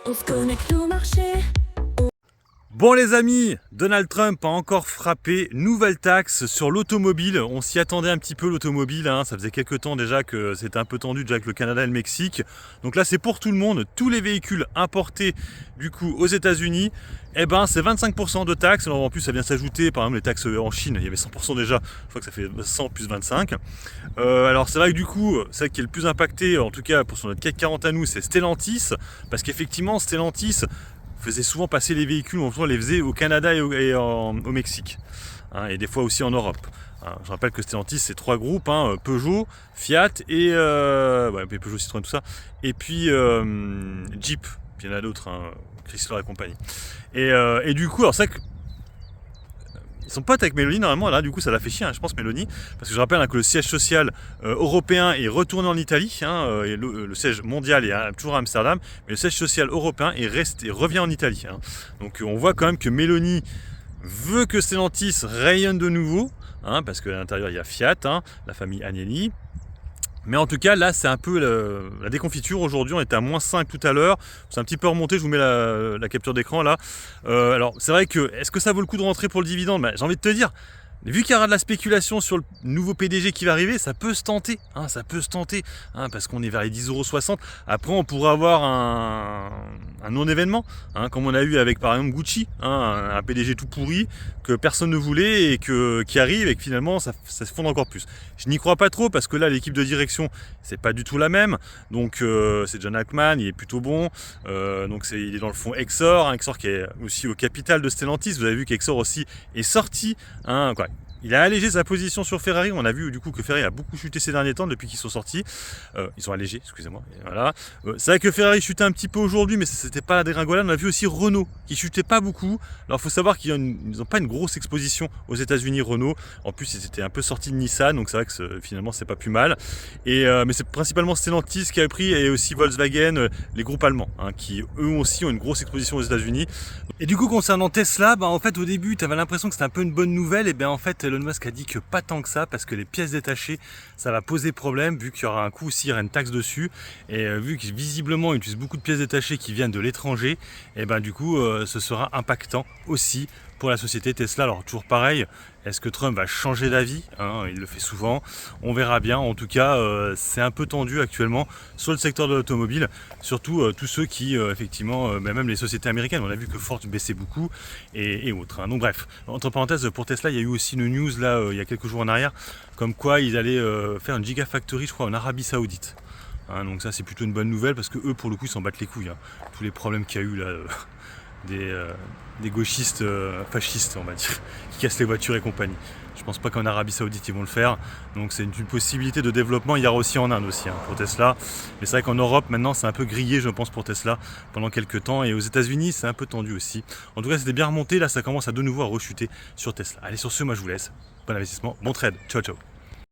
On se connecte au marché. Bon les amis, Donald Trump a encore frappé, nouvelle taxe sur l'automobile. On s'y attendait un petit peu l'automobile, hein. Ça faisait quelques temps déjà que c'était un peu tendu déjà avec le Canada et le Mexique. Donc là c'est pour tout le monde, tous les véhicules importés du coup aux États-Unis, eh ben c'est 25% de taxes. Alors en plus ça vient s'ajouter par exemple les taxes en Chine, il y avait 100% déjà, je crois que ça fait 100 plus 25. Alors c'est vrai que du coup, celle qui est le plus impacté, en tout cas pour notre CAC 40 à nous, c'est Stellantis, parce qu'effectivement Stellantis faisait souvent passer les véhicules, on les faisait au Canada et au Mexique, hein, et des fois aussi en Europe. Hein, je rappelle que Stellantis c'est trois groupes, hein, Peugeot, Fiat et Peugeot, Citroën, tout ça, et puis Jeep, puis il y en a d'autres, hein, Chrysler et compagnie. Et du coup, alors c'est vrai que ils sont potes avec Mélanie normalement, là du coup ça l'a fait chier, hein, je pense, Mélanie, parce que je rappelle, hein, que le siège social européen est retourné en Italie, hein, et le siège mondial est toujours à Amsterdam, mais le siège social européen revient en Italie, hein. Donc on voit quand même que Mélanie veut que Stellantis rayonne de nouveau, hein, parce qu'à l'intérieur il y a Fiat, hein, la famille Agnelli. Mais en tout cas, là, c'est un peu la déconfiture. Aujourd'hui, on était à moins 5 tout à l'heure. C'est un petit peu remonté, je vous mets la capture d'écran là. Alors, c'est vrai que, est-ce que ça vaut le coup de rentrer pour le dividende? J'ai envie de te dire, vu qu'il y aura de la spéculation sur le nouveau PDG qui va arriver, ça peut se tenter, hein, parce qu'on est vers les 10,60 €. Après, on pourrait avoir un non-événement, hein, comme on a eu avec par exemple Gucci, hein, un PDG tout pourri que personne ne voulait et qui arrive et que finalement ça se fonde encore plus. Je n'y crois pas trop parce que là, l'équipe de direction, c'est pas du tout la même. Donc, c'est John Hackman, il est plutôt bon. Donc, il est dans le fond Exor, hein, Exor qui est aussi au capital de Stellantis. Vous avez vu qu'Exor aussi est sorti, hein, quoi. Il a allégé sa position sur Ferrari. On a vu du coup que Ferrari a beaucoup chuté ces derniers temps depuis qu'ils sont sortis. Ils ont allégé, excusez-moi. Voilà. C'est vrai que Ferrari chutait un petit peu aujourd'hui, mais c'était pas la dégringolade. On a vu aussi Renault qui chutait pas beaucoup. Alors il faut savoir qu'ils n'ont pas une grosse exposition aux États-Unis, Renault. En plus, ils étaient un peu sortis de Nissan, donc c'est vrai que finalement c'est pas plus mal. Mais c'est principalement Stellantis qui a pris, et aussi Volkswagen, les groupes allemands, hein, qui eux aussi ont une grosse exposition aux États-Unis. Et du coup, concernant Tesla, en fait, au début, tu avais l'impression que c'était un peu une bonne nouvelle. Et bien, en fait, Elon Musk a dit que pas tant que ça, parce que les pièces détachées, ça va poser problème, vu qu'il y aura un coût aussi, il y aura une taxe dessus. Et vu que visiblement, ils utilisent beaucoup de pièces détachées qui viennent de l'étranger, et ben du coup, ce sera impactant aussi pour la société Tesla. Alors, toujours pareil, est-ce que Trump va changer d'avis, hein? Il le fait souvent, on verra bien. En tout cas, c'est un peu tendu actuellement sur le secteur de l'automobile, surtout tous ceux qui, effectivement, même les sociétés américaines, on a vu que Ford baissait beaucoup et autres, hein. Donc bref, entre parenthèses, pour Tesla, il y a eu aussi une news là, il y a quelques jours en arrière, comme quoi ils allaient faire une gigafactory, je crois, en Arabie Saoudite. Hein, donc ça, c'est plutôt une bonne nouvelle, parce que eux, pour le coup, ils s'en battent les couilles, hein. Tous les problèmes qu'il y a eu là, des gauchistes fascistes, on va dire, qui cassent les voitures et compagnie. Je pense pas qu'en Arabie Saoudite ils vont le faire, donc c'est une possibilité de développement. Il y aura aussi en Inde aussi, hein, pour Tesla, mais c'est vrai qu'en Europe maintenant c'est un peu grillé, je pense, pour Tesla pendant quelques temps, et aux États-Unis c'est un peu tendu aussi. En tout cas, c'était bien remonté, là ça commence à de nouveau à rechuter sur Tesla. Allez, sur ce, moi je vous laisse, bon investissement, bon trade, ciao ciao.